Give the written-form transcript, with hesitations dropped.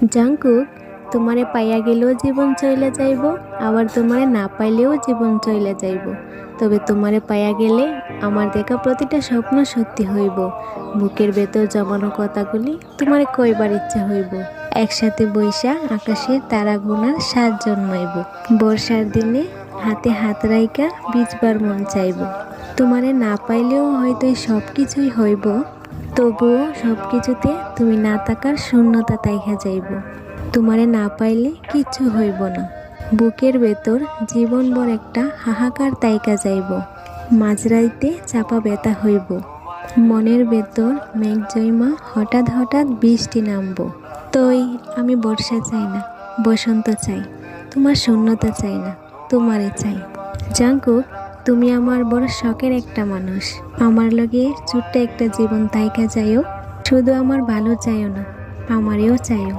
Jungkook, তোমারে পাইয়া গেলেও জীবন চইলা যাইব, আবার তোমারে না পাইলেও জীবন চইলা যাইব। তবে তোমারে পাইয়া গেলে আমার দেখা প্রতিটা স্বপ্ন সত্যি হইব। বুকের ভেতর জমানো কথাগুলি তোমারে কইবার ইচ্ছা হইব। একসাথে বৈশা আকাশের তারা গোনার সাত জন্মাইব। বর্ষার দিনে হাতে হাত রাইকা বিচবার মন চাইব। তোমারে না পাইলেও হয়তো এই সব কিছুই হইব, তবুও সব কিছুতে তুমি না থাকার শূন্যতা তাইখা যাইব। তোমারে না পাইলে কিচ্ছু হইব না, বুকের ভেতর জীবনভর একটা হাহাকার তাইকা যাইব। মাঝরাইতে চাপা ব্যথা হইব, মনের ভেতর মেঘ জৈমা হঠাৎ হঠাৎ বৃষ্টি নামব। তই আমি বর্ষা চাই না, বসন্ত চাই, তোমার শূন্যতা চাই না, তোমারে চাই। জাঙ্কুক, তুমি আমার বড় শখের একটা মানুষ। আমার লগে ছোট্ট একটা জীবন তাইকা যাইও। শুধু আমার ভালো চাইও না, আমারেও চাইও।